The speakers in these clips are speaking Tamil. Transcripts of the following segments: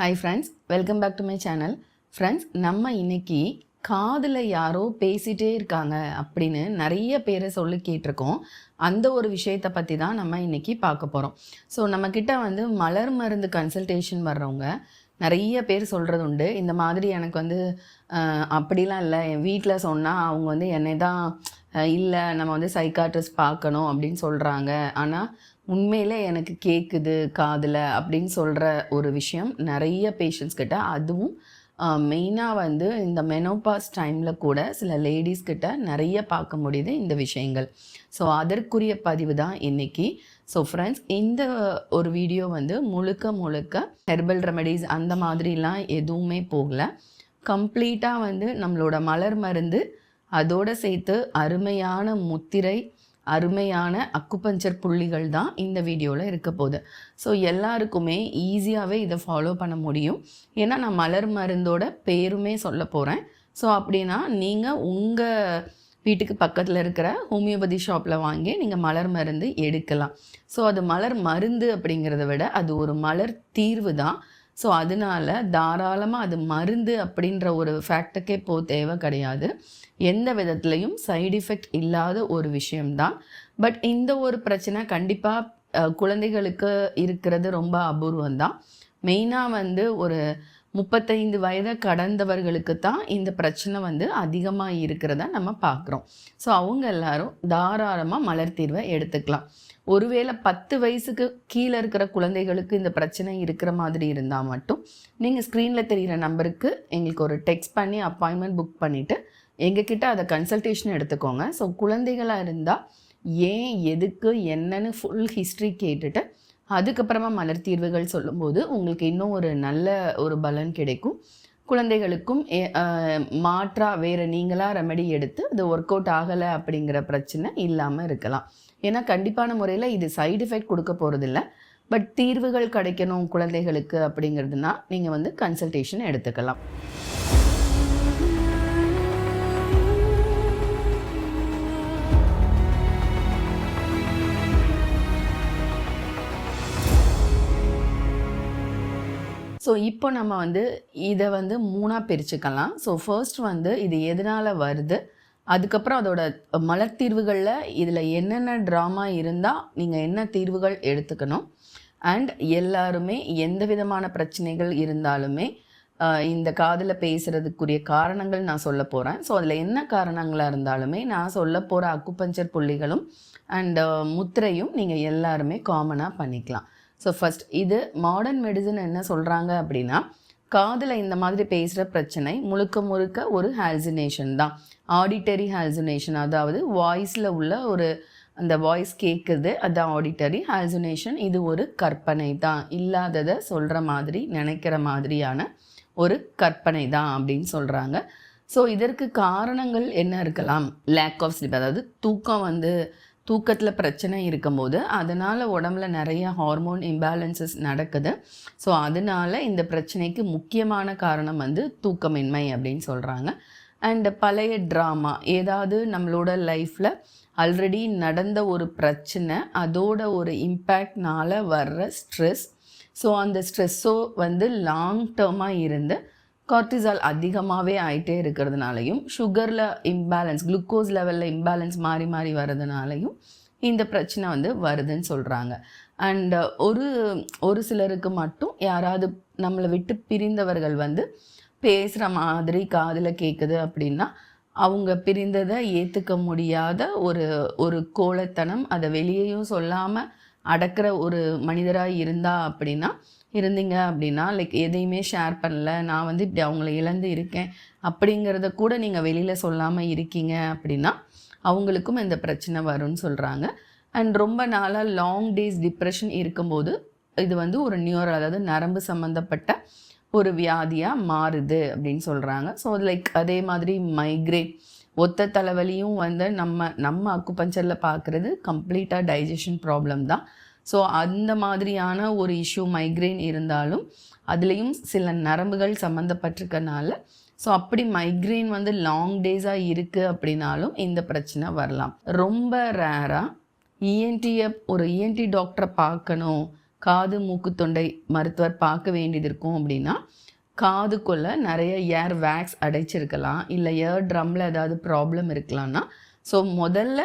Hi friends, welcome back to my channel. Friends, நம்ம இன்னைக்கு காதில் யாரோ பேசிகிட்டே இருக்காங்க அப்படின்னு நிறைய பேரை சொல்லி கேட்டிருக்கோம். அந்த ஒரு விஷயத்தை பற்றி தான் நம்ம இன்றைக்கி பார்க்க போகிறோம். ஸோ நம்மக்கிட்ட மலர் மருந்து கன்சல்டேஷன் வர்றவங்க நிறைய பேர் சொல்கிறது உண்டு. இந்த மாதிரி எனக்கு அப்படிலாம் இல்லை, என் வீட்டில் சொன்னால் அவங்க என்னை தான் இல்லை நம்ம சைக்காட்ரிஸ்ட் பார்க்கணும் அப்படின்னு சொல்கிறாங்க. ஆனால் உண்மையிலே எனக்கு கேட்குது காதில் அப்படின்னு சொல்கிற ஒரு விஷயம் நிறைய பேஷண்ட்ஸ் கிட்ட, அதுவும் மெயினாக இந்த மெனோபாஸ் டைமில் கூட சில லேடிஸ் கிட்ட நிறைய பார்க்க முடியுது இந்த விஷயங்கள். ஸோ அதற்குரிய பதிவு தான் இன்றைக்கி. ஸோ ஃப்ரெண்ட்ஸ், இந்த ஒரு வீடியோ முழுக்க ஹெர்பல் ரெமெடிஸ் அந்த மாதிரிலாம் எதுவுமே போகலை. கம்ப்ளீட்டாக நம்மளோட மலர் மருந்து, அதோடு சேர்த்து அருமையான முத்திரை, அருமையான அக்குபஞ்சர் புள்ளிகள் தான் இந்த வீடியோவில் இருக்க போகுது. ஸோ எல்லாருக்குமே ஈஸியாகவே இதை ஃபாலோ பண்ண முடியும். ஏன்னா நான் மலர் மருந்தோட பேருமே சொல்ல போகிறேன். ஸோ அப்படின்னா நீங்கள் உங்கள் வீட்டுக்கு பக்கத்தில் இருக்கிற ஹோமியோபதி ஷாப்பில் வாங்கி நீங்கள் மலர் மருந்து எடுக்கலாம். ஸோ அது மலர் மருந்து அப்படிங்கிறத விட அது ஒரு மலர் தீர்வு தான். ஸோ அதனால தாராளமாக அது மருந்து அப்படின்ற ஒரு ஃபேக்டுக்கே தேவை கிடையாது. எந்த விதத்துலையும் சைடு எஃபெக்ட் இல்லாத ஒரு விஷயம்தான். பட் இந்த ஒரு பிரச்சனை கண்டிப்பாக குழந்தைகளுக்கு இருக்கிறது ரொம்ப அபூர்வம்தான். மெயினாக ஒரு 35 வயதை கடந்தவர்களுக்கு தான் இந்த பிரச்சனை அதிகமாக இருக்கிறத நம்ம பார்க்குறோம். ஸோ அவங்க எல்லாரும் தாராளமாக மலர் தீர்வை எடுத்துக்கலாம். ஒருவேளை 10 வயசுக்கு கீழே இருக்கிற குழந்தைகளுக்கு இந்த பிரச்சனை இருக்கிற மாதிரி இருந்தால் மட்டும் நீங்கள் ஸ்க்ரீனில் தெரிகிற நம்பருக்கு எங்களுக்கு ஒரு டெக்ஸ்ட் பண்ணி அப்பாயின்மெண்ட் புக் பண்ணிவிட்டு எங்ககிட்ட அதை கன்சல்டேஷன் எடுத்துக்கோங்க. ஸோ குழந்தைகளாக இருந்தால் ஏன், எதுக்கு, என்னன்னு ஃபுல் ஹிஸ்ட்ரி கேட்டுட்டு அதுக்கப்புறமா மலர் தீர்வுகள் சொல்லும்போது உங்களுக்கு இன்னும் ஒரு நல்ல ஒரு பலன் கிடைக்கும். குழந்தைகளுக்கும் மாற்றாக வேறு நீங்களாக ரெமெடி எடுத்து அது ஒர்க் அவுட் ஆகலை அப்படிங்கிற பிரச்சனை இல்லாமல் இருக்கலாம். ஏன்னா கண்டிப்பான முறையில் இது சைடு எஃபெக்ட் கொடுக்க போகிறதில்ல. பட் தீர்வுகள் கிடைக்கணும் குழந்தைகளுக்கு அப்படிங்கிறதுனா நீங்கள் கன்சல்டேஷன் எடுத்துக்கலாம். ஸோ இப்போ நம்ம இதை 3ஆக பிரிச்சுக்கலாம். ஸோ ஃபர்ஸ்ட் இது எதனால் வருது, அதுக்கப்புறம் அதோட மலர் தீர்வுகளில் இதில் என்னென்ன ட்ராமா இருந்தால் நீங்கள் என்ன தீர்வுகள் எடுத்துக்கணும், அண்ட் எல்லாருமே எந்த விதமான பிரச்சனைகள் இருந்தாலுமே இந்த காதில் பேசுகிறதுக்குரிய காரணங்கள் நான் சொல்ல போகிறேன். ஸோ அதில் என்ன காரணங்களாக இருந்தாலுமே நான் சொல்ல போகிற அக்குபஞ்சர் புள்ளிகளும் அண்ட் முத்திரையும் நீங்கள் எல்லாருமே காமனாக பண்ணிக்கலாம். ஸோ ஃபஸ்ட், இது மாடர்ன் மெடிசன் என்ன சொல்கிறாங்க அப்படின்னா, காதில் இந்த மாதிரி பேசுகிற பிரச்சனை முழுக்க ஒரு ஹால்சினேஷன் தான். ஆடிட்டரி ஹால்சினேஷன், அதாவது வாய்ஸில் உள்ள ஒரு அந்த வாய்ஸ் கேட்குது, அதுதான் ஆடிட்டரி ஹால்சினேஷன். இது ஒரு கற்பனை தான், இல்லாததை சொல்கிற மாதிரி நினைக்கிற மாதிரியான ஒரு கற்பனை தான் அப்படின்னு சொல்கிறாங்க. ஸோ இதற்கு காரணங்கள் என்ன இருக்கலாம்? லேக் ஆஃப் ஸ்லீப், அதாவது தூக்கத்தில் பிரச்சனை இருக்கும்போது அதனால் உடம்புல நிறைய ஹார்மோன் இம்பேலன்சஸ் நடக்குது. ஸோ அதனால் இந்த பிரச்சனைக்கு முக்கியமான காரணம் தூக்கமின்மை அப்படின்னு சொல்கிறாங்க. அண்ட் பழைய ட்ராமா, ஏதாவது நம்மளோட லைஃப்பில் ஆல்ரெடி நடந்த ஒரு பிரச்சனை, அதோட ஒரு இம்பேக்ட்னால் வர்ற ஸ்ட்ரெஸ். ஸோ அந்த ஸ்ட்ரெஸ்ஸோ லாங் டேர்மாக இருந்து கார்டிசால் அதிகமாகவே ஆகிட்டே இருக்கிறதுனாலையும், சுகரில் இம்பேலன்ஸ், குளுக்கோஸ் லெவலில் இம்பேலன்ஸ் மாறி வர்றதுனாலையும் இந்த பிரச்சனை வருதுன்னு சொல்கிறாங்க. அண்ட் ஒரு சிலருக்கு மட்டும் யாராவது நம்மளை விட்டு பிரிந்தவர்கள் பேசுகிற மாதிரி காதில் கேட்குது அப்படின்னா அவங்க பிரிந்ததை ஏற்றுக்க முடியாத ஒரு கோழைத்தனம், அதை வெளியேயும் சொல்லாமல் அடக்கிற ஒரு மனிதராக இருந்தீங்க அப்படின்னா லைக் எதையுமே ஷேர் பண்ணல, நான் இப்படி அவங்கள இழந்து இருக்கேன் அப்படிங்கிறத கூட நீங்கள் வெளியில் சொல்லாமல் இருக்கீங்க அப்படின்னா அவங்களுக்கும் இந்த பிரச்சனை வரும்னு சொல்கிறாங்க. அண்ட் ரொம்ப நாளாக லாங் டேஸ் டிப்ரெஷன் இருக்கும்போது இது ஒரு நியூரல், அதாவது நரம்பு சம்மந்தப்பட்ட ஒரு வியாதியாக மாறுது அப்படின்னு சொல்கிறாங்க. ஸோ லைக் அதே மாதிரி மைக்ரேன், ஒத்த தலைவலியும் நம்ம அக்குபஞ்சரில் பார்க்குறது கம்ப்ளீட்டாக டைஜஷன் ப்ராப்ளம் தான். ஸோ அந்த மாதிரியான ஒரு இஷ்யூ மைக்ரேன் இருந்தாலும் அதுலேயும் சில நரம்புகள் சம்மந்தப்பட்டிருக்கனால, ஸோ அப்படி மைக்ரேன் லாங் டேஸாக இருக்குது அப்படின்னாலும் இந்த பிரச்சனை வரலாம். ரொம்ப ரேராக ஒரு இஎன்டி டாக்டரை பார்க்கணும், காது மூக்கு தொண்டை மருத்துவர் பார்க்க வேண்டியது இருக்கும் அப்படின்னா, காதுக்குள்ள நிறைய ஏர் வேக்ஸ் அடைச்சிருக்கலாம், இல்லை ஏர் ட்ரம்மில் ஏதாவது ப்ராப்ளம் இருக்கலாம்னா, ஸோ முதல்ல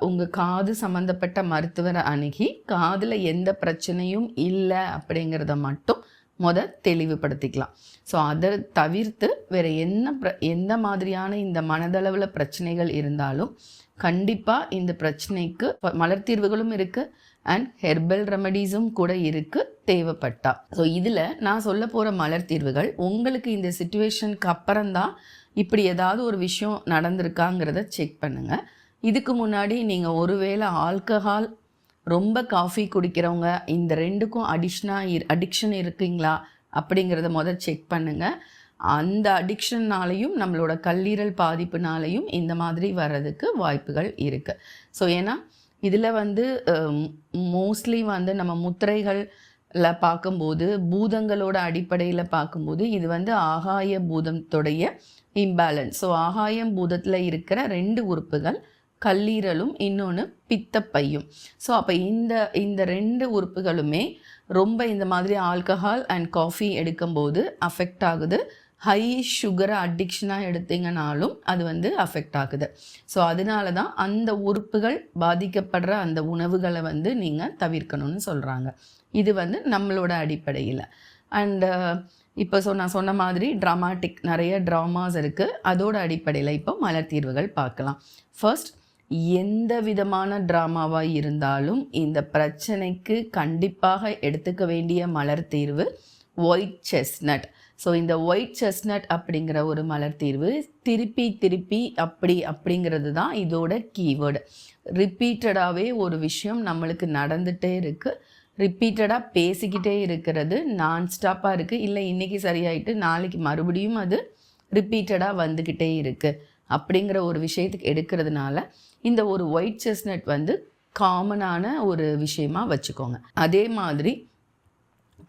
உங்கள் காது சம்மந்தப்பட்ட மருத்துவரை அணுகி காதில் எந்த பிரச்சனையும் இல்லை அப்படிங்கிறத மட்டும் தெளிவுபடுத்திக்கலாம். ஸோ அதை தவிர்த்து வேறு எந்த மாதிரியான இந்த மனதளவில் பிரச்சனைகள் இருந்தாலும் கண்டிப்பாக இந்த பிரச்சனைக்கு மலர்த்தீர்வுகளும் இருக்குது அண்ட் ஹெர்பல் ரெமடிஸும் கூட இருக்குது தேவைப்பட்டா. ஸோ இதில் நான் சொல்ல போகிற மலர்த்தீர்வுகள் உங்களுக்கு இந்த சிச்சுவேஷனுக்கு அப்புறம்தான் இப்படி ஏதாவது ஒரு விஷயம் நடந்திருக்காங்கிறத செக் பண்ணுங்கள். இதுக்கு முன்னாடி நீங்கள் ஒருவேளை ஆல்கஹால், ரொம்ப காஃபி குடிக்கிறவங்க, இந்த ரெண்டுக்கும் அடிக்ஷன் இருக்குங்களா அப்படிங்கிறத செக் பண்ணுங்கள். அந்த அடிக்ஷன்னாலையும் நம்மளோட கல்லீரல் பாதிப்புனாலையும் இந்த மாதிரி வர்றதுக்கு வாய்ப்புகள் இருக்குது. ஸோ ஏன்னா இதில் மோஸ்ட்லி நம்ம முத்திரைகளில் பார்க்கும்போது, பூதங்களோட அடிப்படையில் பார்க்கும்போது இது ஆகாய பூதத்துடைய இம்பேலன்ஸ். ஸோ ஆகாயம் பூதத்தில் இருக்கிற 2 உறுப்புகள் கல்லீரலும் இன்னொன்று பித்தப்பையும். ஸோ அப்போ இந்த 2 உறுப்புகளுமே ரொம்ப இந்த மாதிரி ஆல்கஹால் அண்ட் காஃபி எடுக்கும்போது அஃபெக்ட் ஆகுது. ஹை சுகரை அடிக்ஷனாக எடுத்தீங்கனாலும் அது அஃபெக்ட் ஆகுது. ஸோ அதனால தான் அந்த உறுப்புகள் பாதிக்கப்படுற அந்த உணவுகளை நீங்கள் தவிர்க்கணும்னு சொல்கிறாங்க. இது நம்மளோட அடிப்படையில். அண்டு இப்போ நான் சொன்ன மாதிரி ட்ராமாட்டிக் நிறைய ட்ராமாஸ் இருக்குது. அதோட அடிப்படையில் இப்போ மலர்த்தீர்வுகள் பார்க்கலாம். ஃபர்ஸ்ட், எந்த விதமான ட்ராமாவாக இருந்தாலும் இந்த பிரச்சனைக்கு கண்டிப்பாக எடுத்துக்க வேண்டிய மலர்த்தீர்வு ஒயிட் செஸ்னட். ஸோ இந்த ஒயிட் செஸ்னட் அப்படிங்கிற ஒரு மலர்த்தீர்வு திருப்பி அப்படிங்கிறது தான் இதோட கீவேர்டு. ரிப்பீட்டடாகவே ஒரு விஷயம் நம்மளுக்கு நடந்துகிட்டே இருக்குது, ரிப்பீட்டடாக பேசிக்கிட்டே இருக்கிறது, நான்ஸ்டாப்பாக இருக்குது, இல்லை இன்றைக்கி சரியாயிட்டு நாளைக்கு மறுபடியும் அது ரிப்பீட்டடாக வந்துக்கிட்டே இருக்குது அப்படிங்கிற ஒரு விஷயத்துக்கு எடுக்கிறதுனால இந்த ஒரு ஒயிட் செஸ்னட் காமனான ஒரு விஷயமா வச்சுக்கோங்க. அதே மாதிரி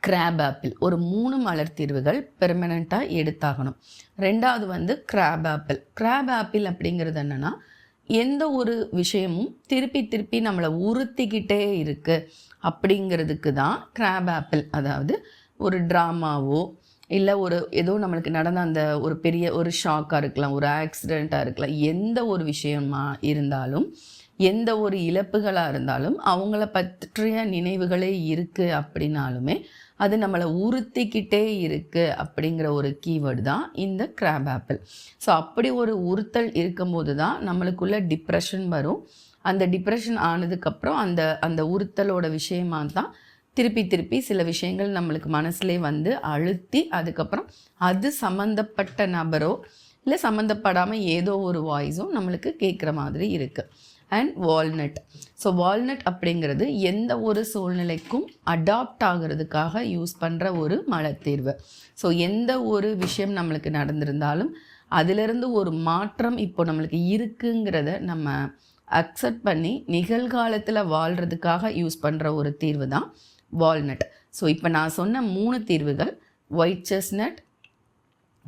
கிராப் ஆப்பிள் ஒரு 3 மலர்த்தீர்வுகள் பெர்மனண்ட்டாக எடுத்தாகணும். ரெண்டாவது கிராப் ஆப்பிள். கிராப் ஆப்பிள் அப்படிங்கிறது என்னென்னா, எந்த ஒரு விஷயமும் திருப்பி நம்மளை உறுத்திக்கிட்டே இருக்குது அப்படிங்கிறதுக்கு தான் கிராப் ஆப்பிள். அதாவது ஒரு ட்ராமாவோ இல்லை ஏதோ நம்மளுக்கு நடந்த அந்த ஒரு பெரிய ஒரு ஷாக்காக இருக்கலாம், ஒரு ஆக்சிடெண்ட்டாக இருக்கலாம், எந்த ஒரு விஷயமா இருந்தாலும், எந்த ஒரு இழப்புகளாக இருந்தாலும் அவங்கள பற்றிய நினைவுகளே இருக்குது அப்படின்னாலுமே அது நம்மளை உறுத்திக்கிட்டே இருக்குது அப்படிங்கிற ஒரு கீவேர்டு தான் இந்த கிராப் ஆப்பிள். ஸோ அப்படி ஒரு உறுத்தல் இருக்கும்போது தான் நம்மளுக்குள்ள டிப்ரெஷன் வரும். அந்த டிப்ரெஷன் ஆனதுக்கப்புறம் அந்த உறுத்தலோட விஷயமாக தான் திருப்பி சில விஷயங்கள் நம்மளுக்கு மனசுலே அழுத்தி அதுக்கப்புறம் அது சம்மந்தப்பட்ட நபரோ இல்லை சம்மந்தப்படாமல் ஏதோ ஒரு வாய்ஸும் நம்மளுக்கு கேட்குற மாதிரி இருக்குது. And walnut. ஸோ வால்நட் அப்படிங்கிறது எந்த ஒரு சூழ்நிலைக்கும் அடாப்ட் ஆகிறதுக்காக யூஸ் பண்ணுற ஒரு மலர்த்தீர்வு. ஸோ எந்த ஒரு விஷயம் நம்மளுக்கு நடந்திருந்தாலும் அதிலிருந்து ஒரு மாற்றம் இப்போ நம்மளுக்கு இருக்குங்கிறத நம்ம அக்செப்ட் பண்ணி நிகழ்காலத்தில் வாழ்கிறதுக்காக யூஸ் பண்ணுற ஒரு தீர்வு தான் வால்நட். ஸோ இப்போ நான் சொன்ன 3 தீர்வுகள் white chestnut,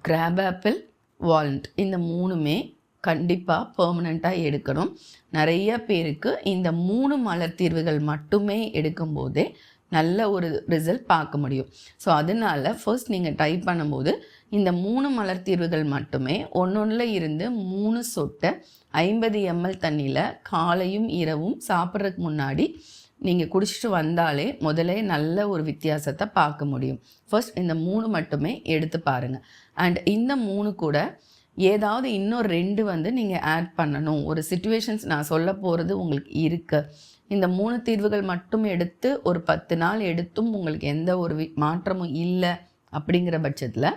graph apple, walnut, இந்த 3மே கண்டிப்பாக பெர்மனண்ட்டாக எடுக்கணும். நிறைய பேருக்கு இந்த 3 மலர்த்தீர்வுகள் மட்டுமே எடுக்கும்போதே நல்ல ஒரு ரிசல்ட் பார்க்க முடியும். ஸோ அதனால் ஃபர்ஸ்ட் நீங்கள் ட்ரை பண்ணும்போது இந்த 3 மலர்த்தீர்வுகள் மட்டுமே ஒன்றொன்றில் இருந்து 3 சொட்டை 50 ml தண்ணியில் காலையும் இரவும் சாப்பிட்றதுக்கு முன்னாடி நீங்கள் குடிச்சிட்டு வந்தாலே முதலே நல்ல ஒரு வித்தியாசத்தை பார்க்க முடியும். ஃபர்ஸ்ட் இந்த 3 மட்டுமே எடுத்து பாருங்கள். அண்ட் இந்த 3 கூட ஏதாவது இன்னும் 2 நீங்கள் ஆட் பண்ணணும், ஒரு சிச்சுவேஷன்ஸ் நான் சொல்ல போகிறது உங்களுக்கு இருக்குது. இந்த 3 தீர்வுகள் மட்டும் எடுத்து ஒரு 10 நாள் எடுத்தும் உங்களுக்கு எந்த ஒரு மாற்றமும் இல்லை அப்படிங்கிற பட்சத்தில்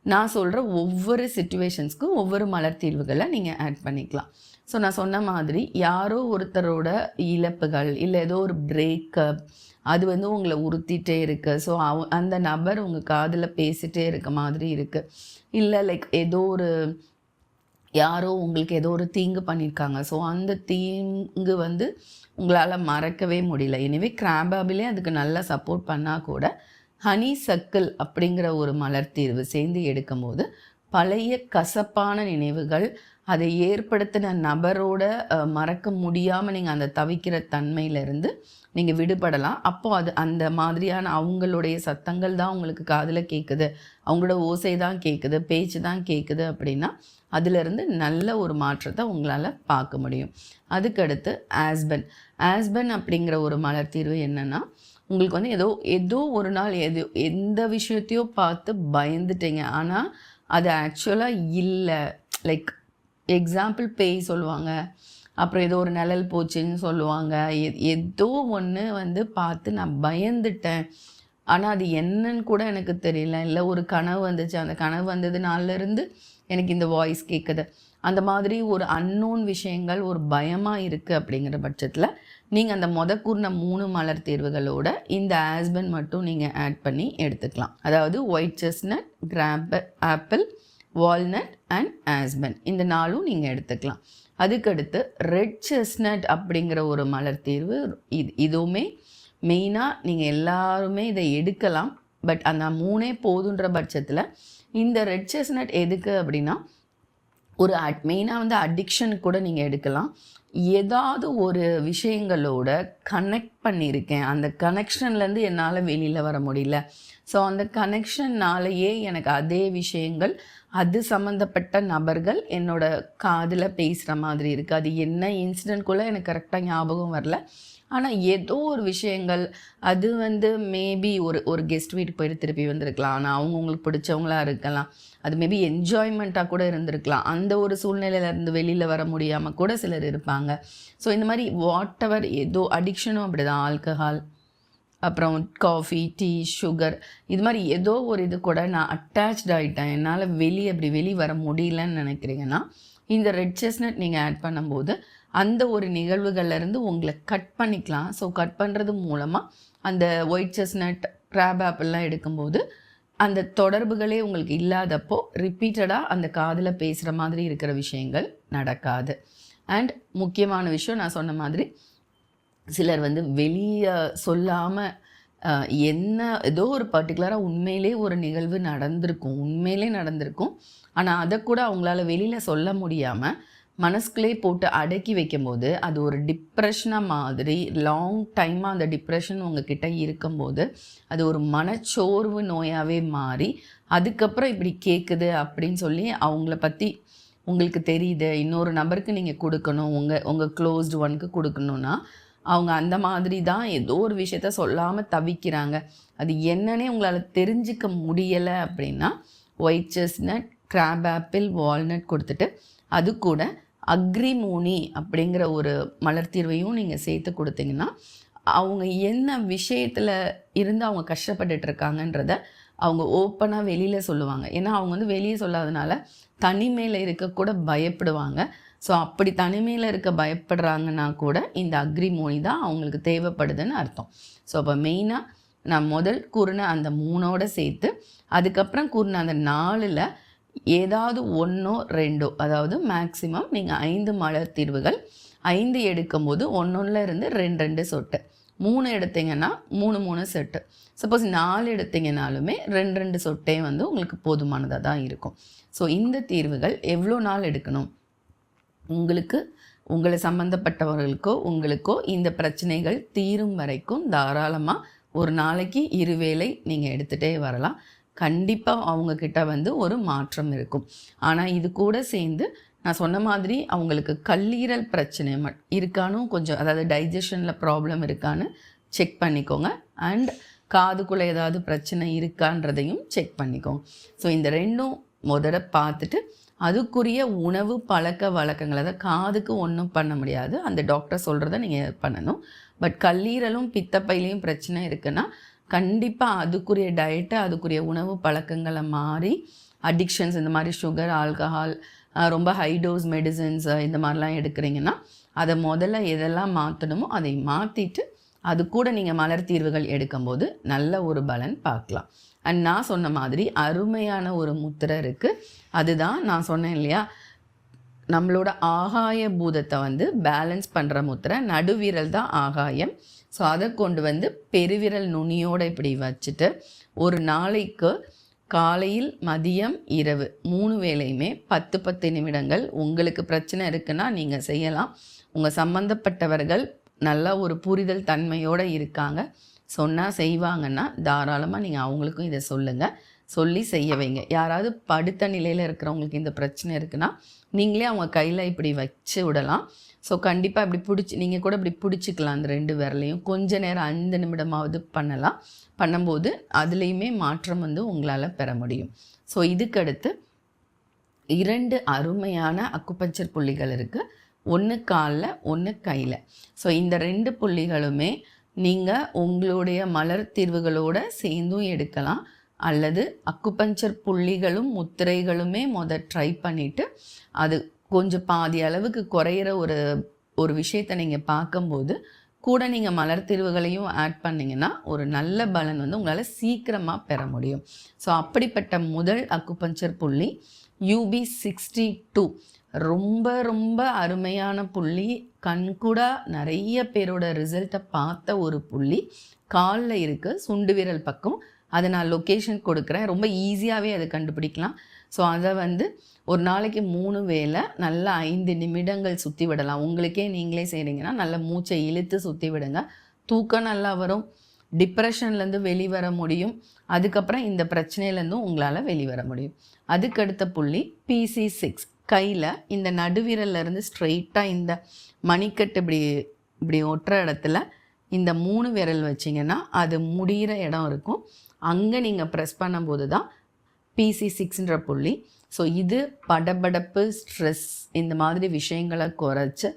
நான் சொல்கிற ஒவ்வொரு சிச்சுவேஷன்ஸ்க்கும் ஒவ்வொரு மலர் தீர்வுகளை நீங்கள் ஆட் பண்ணிக்கலாம். ஸோ நான் சொன்ன மாதிரி யாரோ ஒருத்தரோட இழப்புகள் இல்லை ஏதோ ஒரு பிரேக்கப் அது உங்களை உறுத்திட்டே இருக்குது. ஸோ அந்த நபர் உங்கள் காதில் பேசிகிட்டே இருக்க மாதிரி இருக்குது. இல்லை லைக் ஏதோ ஒரு யாரோ உங்களுக்கு ஏதோ ஒரு தீங்கு பண்ணியிருக்காங்க. ஸோ அந்த தீங்கு உங்களால் மறக்கவே முடியல. எனவே கிராபாபிலே அதுக்கு நல்லா சப்போர்ட் பண்ணால் கூட ஹனி சர்க்கிள் அப்படிங்கிற ஒரு மலர் தீர்வு சேர்ந்து எடுக்கும்போது பழைய கசப்பான நினைவுகள் அதை ஏற்படுத்தின நபரோட மறக்க முடியாமல் நீங்கள் அந்த தவிக்கிற தன்மையிலேருந்து நீங்கள் விடுபடலாம். அப்போது அது அந்த மாதிரியான அவங்களுடைய சத்தங்கள் தான் உங்களுக்கு காதில் கேட்குது, அவங்களோட ஓசை தான் கேட்குது, பேச்சு தான் கேட்குது அப்படின்னா அதிலிருந்து நல்ல ஒரு மாற்றத்தை உங்களால் பார்க்க முடியும். அதுக்கடுத்து ஆஸ்பன் அப்படிங்கிற ஒரு மலர் தீர்வு என்னென்னா, உங்களுக்கு வந்து ஏதோ ஒரு நாள் எந்த விஷயத்தையோ பார்த்து பயந்துட்டீங்க, ஆனால் அது ஆக்சுவலாக இல்லை. லைக் எக்ஸாம்பிள் பேய் சொல்லுவாங்க, அப்புறம் ஏதோ ஒரு நிழல் போச்சுன்னு சொல்லுவாங்க. ஏதோ ஒன்று வந்து பார்த்து நான் பயந்துட்டேன், ஆனால் அது என்னன்னு கூட எனக்கு தெரியல. இல்லை ஒரு கனவு வந்துச்சு, அந்த கனவு வந்தது நாளிலிருந்து எனக்கு இந்த வாய்ஸ் கேட்குது. அந்த மாதிரி ஒரு அன்னோன் விஷயங்கள் ஒரு பயமாக இருக்குது. அப்படிங்கிற பட்சத்தில் நீங்கள் அந்த கூறின 3 மலர் தேர்வுகளோட இந்த ஆஸ்பன் மட்டும் நீங்கள் ஆட் பண்ணி எடுத்துக்கலாம். அதாவது white chestnut, graph apple, walnut and Aspen, இந்த 4ம் நீங்கள் எடுத்துக்கலாம். அதுக்கடுத்து ரெட் செஸ்னட் அப்படிங்கிற ஒரு மலர் தீர்வு, இதுவுமே மெயினாக நீங்கள் எல்லாருமே இதை எடுக்கலாம். பட் அந்த 3 போதுன்ற பட்சத்தில் இந்த ரெட் செஸ்னட் எதுக்கு அப்படின்னா, ஒரு மெயினாக வந்து அடிக்ஷன் கூட நீங்கள் எடுக்கலாம். ஏதாவது ஒரு விஷயங்களோட கனெக்ட் பண்ணியிருக்கேன், அந்த கனெக்ஷன்லேருந்து என்னால் வெளியில் வர முடியல. ஸோ அந்த கனெக்ஷன்னாலேயே எனக்கு அதே விஷயங்கள், அது சம்மந்தப்பட்ட நபர்கள் என்னோட காதில் பேசுகிற மாதிரி இருக்குது. அது என்ன இன்சிடென்ட்குள்ளே எனக்கு கரெக்டாக ஞாபகம் வரல, ஆனால் ஏதோ ஒரு விஷயங்கள், அது வந்து மேபி ஒரு கெஸ்ட் வீட்டுக்கு போயிட்டு திருப்பி வந்திருக்கலாம், ஆனால் அவங்களுக்கு பிடிச்சவங்களா இருக்கலாம், அது மேபி என்ஜாய்மெண்ட்டாக கூட இருந்திருக்கலாம். அந்த ஒரு சூழ்நிலையிலேருந்து வெளியில் வர முடியாமல் கூட சிலர் இருப்பாங்க. ஸோ இந்த மாதிரி வாட் எவர் ஏதோ அடிக்ஷனும் அப்படி தான், ஆல்கஹால், அப்புறம் காஃபி, டீ, சுகர், இது மாதிரி ஏதோ ஒரு இது கூட நான் அட்டாச்ட் ஆகிட்டேன், என்னால் வெளியே வர முடியலன்னு நினைக்கிறீங்கன்னா இந்த ரெட் செஸ்னட் நீங்கள் ஆட் பண்ணும்போது அந்த ஒரு நிகழ்வுகள்லேருந்து உங்களை கட் பண்ணிக்கலாம். ஸோ கட் பண்ணுறது மூலமாக அந்த ஒயிட் செஸ்னட், கிராப் ஆப்பிள்லாம் எடுக்கும்போது அந்த தொடர்புகளே உங்களுக்கு இல்லாதப்போ ரிப்பீட்டடாக அந்த காதில் பேசுகிற மாதிரி இருக்கிற விஷயங்கள் நடக்காது. அண்ட் முக்கியமான விஷயம், நான் சொன்ன மாதிரி சிலர் வந்து வெளியே சொல்லாமல் ஏதோ ஒரு பர்டிகுலராக உண்மையிலே ஒரு நிகழ்வு நடந்திருக்கும், ஆனால் அதை கூட அவங்களால வெளியில் சொல்ல முடியாமல் மனசுக்குள்ளே போட்டு அடக்கி வைக்கும்போது அது ஒரு டிப்ரெஷனாக மாதிரி லாங் டைமாக அந்த டிப்ரெஷன் உங்ககிட்ட இருக்கும்போது அது ஒரு மனச்சோர்வு நோயாகவே மாறி அதுக்கப்புறம் இப்படி கேட்குது அப்படின்னு சொல்லி அவங்கள பற்றி உங்களுக்கு தெரியுது, இன்னொரு நபருக்கு நீங்கள் கொடுக்கணும், உங்கள் க்ளோஸ்டு ஒனுக்கு கொடுக்கணுன்னா அவங்க அந்த மாதிரி தான் ஏதோ ஒரு விஷயத்த சொல்லாமல் தவிக்கிறாங்க. அது என்னன்னே உங்களால் தெரிஞ்சிக்க முடியலை அப்படின்னா white chestnut, graph apple, walnut கொடுத்துட்டு அது கூட அக்ரிமோனி அப்படிங்கிற ஒரு மலர் தீர்வையும் நீங்கள் சேர்த்து கொடுத்தீங்கன்னா அவங்க என்ன விஷயத்தில் இருந்து அவங்க கஷ்டப்பட்டுட்டு இருக்காங்கன்றத அவங்க ஓப்பனாக வெளியில் சொல்லுவாங்க. ஏன்னா அவங்க வந்து வெளியே சொல்லாதனால தனிமையில் இருக்கக்கூட பயப்படுவாங்க. ஸோ அப்படி தனிமையில் இருக்க பயப்படுறாங்கன்னா கூட இந்த அக்ரிமோனி தான் அவங்களுக்கு தேவைப்படுதுன்னு அர்த்தம். ஸோ அப்போ மெயினாக நான் முதல் கூறின அந்த 3ஓட சேர்த்து அதுக்கப்புறம் கூறின அந்த 4ல் ஏதாவது 1ஓ 2ஓ, அதாவது மேக்ஸிமம் நீங்கள் 5 மலர் தீர்வுகள், 5 எடுக்கும்போது 1 இருந்து 2 சொட்டு, 3 எடுத்தீங்கன்னா 3 செட்டு, சப்போஸ் 4 எடுத்தீங்கனாலுமே 2 சொட்டே வந்து உங்களுக்கு போதுமானதாக தான் இருக்கும். ஸோ இந்த தீர்வுகள் எவ்வளோ நாள் எடுக்கணும், உங்களை சம்மந்தப்பட்டவர்களுக்கோ உங்களுக்கோ இந்த பிரச்சனைகள் தீரும் வரைக்கும் தாராளமாக ஒரு நாளைக்கு 2 வேளை நீங்கள் எடுத்துகிட்டே வரலாம். கண்டிப்பாக அவங்கக்கிட்ட வந்து ஒரு மாற்றம் இருக்கும். ஆனால் இது கூட சேர்ந்து நான் சொன்ன மாதிரி அவங்களுக்கு கல்லீரல் பிரச்சனை இருக்கான்னு கொஞ்சம், அதாவது டைஜஷனில் ப்ராப்ளம் இருக்கான்னு செக் பண்ணிக்கோங்க. அண்ட் காதுக்குள்ளே ஏதாவது பிரச்சனை இருக்கான்றதையும் செக் பண்ணிக்கோங்க. ஸோ இந்த 2ம் முதல்ல பார்த்துட்டு அதுக்குரிய உணவு பழக்க வழக்கங்கள், அதாவது காதுக்கு ஒன்றும் பண்ண முடியாது, அந்த டாக்டர் சொல்கிறத நீங்கள் பண்ணணும். பட் கல்லீரலும் பித்தப்பையிலையும் பிரச்சனை இருக்குன்னா கண்டிப்பாக அதுக்குரிய டயட்டை, அதுக்குரிய உணவு பழக்கங்களை மாறி அடிக்ஷன்ஸ், இந்த மாதிரி சுகர், ஆல்கஹால், ரொம்ப ஹை டோஸ் மெடிசன்ஸ் இந்த மாதிரிலாம் எடுக்கிறீங்கன்னா அதை முதல்ல எதெல்லாம் மாற்றணுமோ அதை மாற்றிட்டு அது கூட நீங்கள் மலர் தீர்வுகள் எடுக்கும்போது நல்ல ஒரு பலன் பார்க்கலாம். அண்ட் நான் சொன்ன மாதிரி அருமையான ஒரு முத்திரை இருக்குது. அதுதான் நான் சொன்னேன் இல்லையா, நம்மளோட ஆகாய பூதத்தை வந்து பேலன்ஸ் பண்ணுற முத்திரை. நடுவிரல் தான் ஆகாயம். ஸோ அதை கொண்டு வந்து பெருவிரல் நுனியோடு இப்படி வச்சுட்டு ஒரு நாளைக்கு காலையில், மதியம், இரவு 3 வேளையுமே 10 நிமிடங்கள். உங்களுக்கு பிரச்சனை இருக்குன்னா நீங்கள் செய்யலாம். உங்கள் சம்மந்தப்பட்டவர்கள் நல்ல ஒரு புரிதல் தன்மையோடு இருக்காங்க, சொன்னால் செய்வாங்கன்னா தாராளமாக நீங்கள் அவங்களுக்கும் இதை சொல்லுங்கள், சொல்லி செய்ய வைங்க. யாராவது படுத்த நிலையில் இருக்கிறவங்களுக்கு இந்த பிரச்சனை இருக்குன்னா நீங்களே அவங்க கையில் இப்படி வச்சு விடலாம். ஸோ கண்டிப்பாக இப்படி பிடிச்சி நீங்கள் கூட இப்படி பிடிச்சிக்கலாம். அந்த 2 விரலையும் கொஞ்ச நேரம் 5 நிமிடமாவது பண்ணலாம். பண்ணும்போது அதுலேயுமே மாற்றம் வந்து உங்களால் பெற முடியும். ஸோ இதுக்கடுத்து 2 அருமையான அக்குபஞ்சர் புள்ளிகள் இருக்குது. ஒன்று காலில், ஒன்று கையில். ஸோ இந்த 2 புள்ளிகளுமே நீங்கள் உங்களுடைய மலர் தீர்வுகளோடு சேர்ந்தும் எடுக்கலாம், அல்லது அக்குபஞ்சர் புள்ளிகளும் முத்திரைகளுமே ட்ரை பண்ணிவிட்டு அது கொஞ்சம் பாதி அளவுக்கு குறையிற ஒரு விஷயத்தை நீங்கள் பார்க்கும்போது கூட நீங்கள் மலர் தீர்வுகளையும் ஆட் பண்ணிங்கன்னா ஒரு நல்ல பலன் வந்து உங்களால் சீக்கிரமாக பெற முடியும். ஸோ அப்படிப்பட்ட முதல் அக்குபஞ்சர் புள்ளி UB62. ரொம்ப ரொம்ப அருமையான புள்ளி. கண்கூடா நிறைய பேரோட ரிசல்ட்டை பார்த்த ஒரு புள்ளி. காலில் இருக்குது, சுண்டு விரல் பக்கம். அதை நான் லொக்கேஷன் கொடுக்குறேன், ரொம்ப ஈஸியாகவே அதை கண்டுபிடிக்கலாம். ஸோ அதை வந்து ஒரு நாளைக்கு 3 வேளை நல்லா 5 நிமிடங்கள் சுற்றி விடலாம். உங்களுக்கே நீங்களே செய்கிறீங்கன்னா நல்ல மூச்சை இழுத்து சுற்றி விடுங்க. தூக்கம் நல்லா வரும், டிப்ரெஷன்லேருந்து வெளிவர முடியும். அதுக்கப்புறம் இந்த பிரச்சனையிலேருந்தும் உங்களால் வெளிவர முடியும். அதுக்கடுத்த புள்ளி PC6. கையில் இந்த நடுவிரல்லேருந்து ஸ்ட்ரெயிட்டாக இந்த மணிக்கட்டு இப்படி ஒட்டுற இடத்துல இந்த 3 விரல் வச்சிங்கன்னா அது முடிகிற இடம் இருக்கும். அங்கே நீங்கள் ப்ரெஸ் பண்ணும்போது தான் PC6ன்ற புள்ளி. ஸோ இது படபடப்பு, ஸ்ட்ரெஸ் இந்த மாதிரி விஷயங்களை குறைச்சி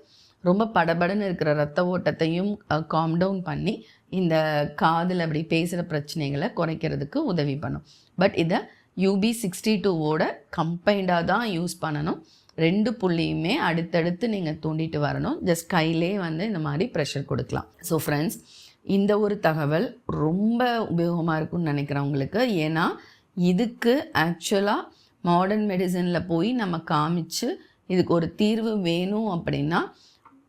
ரொம்ப படபடன்னு இருக்கிற ரத்த ஓட்டத்தையும் காம் டவுன் பண்ணி இந்த காதில் அப்படி பேசுகிற பிரச்சனைகளை குறைக்கிறதுக்கு உதவி பண்ணும். பட் இதை UB62வோட கம்பைண்டாக தான் யூஸ் பண்ணணும். 2 புள்ளியுமே அடுத்தடுத்து நீங்கள் தூண்டிட்டு வரணும். ஜஸ்ட் கையிலே வந்து இந்த மாதிரி ப்ரெஷர் கொடுக்கலாம். ஸோ ஃப்ரெண்ட்ஸ், இந்த ஒரு தகவல் ரொம்ப உபயோகமாக இருக்கும்னு நினைக்கிறவங்களுக்கு. ஏன்னா இதுக்கு ஆக்சுவலாக மாடர்ன் மெடிசனில் போய் நம்ம காமிச்சு இதுக்கு ஒரு தீர்வு வேணும் அப்படின்னா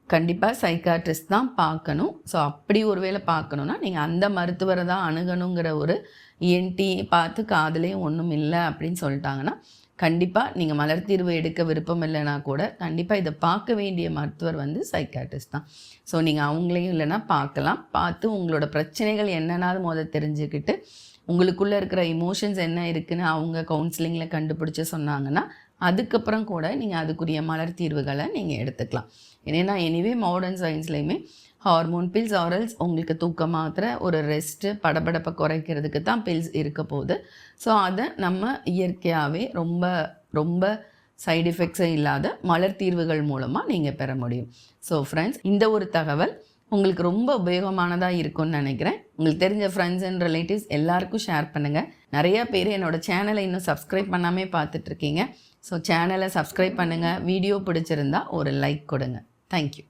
கண்டிப்பாக சைக்காட்ரிஸ்ட் தான் பார்க்கணும். ஸோ அப்படி ஒரு வேளை பார்க்கணுன்னா நீங்கள் அந்த மருத்துவரை தான் அணுகணுங்கிற ஒரு ENT பார்த்து காதுலேயும் ஒன்றும் இல்லை அப்படின்னு சொல்லிட்டாங்கன்னா கண்டிப்பாக நீங்கள் மலர் தீர்வு எடுக்க விருப்பம் இல்லைனா கூட கண்டிப்பாக இதை பார்க்க வேண்டிய மருத்துவர் வந்து சைக்காட்ரிஸ்ட் தான். ஸோ நீங்கள் அவங்களையும் இல்லைன்னா பார்க்கலாம். பார்த்து உங்களோட பிரச்சனைகள் என்னென்னாலும் தெரிஞ்சுக்கிட்டு உங்களுக்குள்ளே இருக்கிற இமோஷன்ஸ் என்ன இருக்குதுன்னு அவங்க கவுன்சிலிங்கில் கண்டுபிடிச்சி சொன்னாங்கன்னா அதுக்கப்புறம் கூட நீங்கள் அதுக்குரிய மலர் தீர்வுகளை நீங்கள் எடுத்துக்கலாம். ஏன்னா எனிவே மாடர்ன் சயின்ஸ்லேயுமே ஹார்மோன் பில்ஸ் ஆரல்ஸ் உங்களுக்கு தூக்க மாத்திரை, ஒரு ரெஸ்ட்டு, படபடப்பை குறைக்கிறதுக்கு தான் பில்ஸ் இருக்க போகுது. ஸோ அதை நம்ம இயற்கையாகவே ரொம்ப ரொம்ப சைடு எஃபெக்ட்ஸே இல்லாத மலர் தீர்வுகள் மூலமாக நீங்கள் பெற முடியும். ஸோ ஃப்ரெண்ட்ஸ், இந்த ஒரு தகவல் உங்களுக்கு ரொம்ப உபயோகமானதாக இருக்கும்னு நினைக்கிறேன். உங்களுக்கு தெரிஞ்ச ஃப்ரெண்ட்ஸ் அண்ட் ரிலேட்டிவ்ஸ் எல்லாருக்கும் ஷேர் பண்ணுங்கள். நிறையா பேர் என்னோடய சேனலை இன்னும் சப்ஸ்கிரைப் பண்ணாமே பார்த்துட்ருக்கீங்க. ஸோ சேனலை சப்ஸ்கிரைப் பண்ணுங்கள். வீடியோ பிடிச்சிருந்தா ஒரு லைக் கொடுங்க. தேங்க்யூ.